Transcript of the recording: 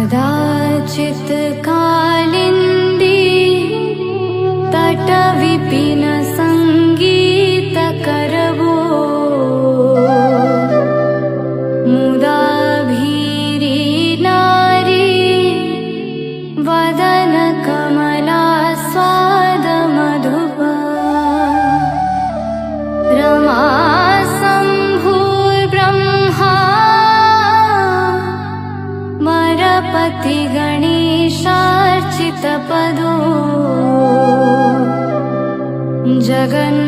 कदाचित् कालिन्दी तटविपिन संगीतकरवो मुदा भीरी नारी वदन कमला स्वाद मधुपा रमा पति गणेशार्चितपदो जगन्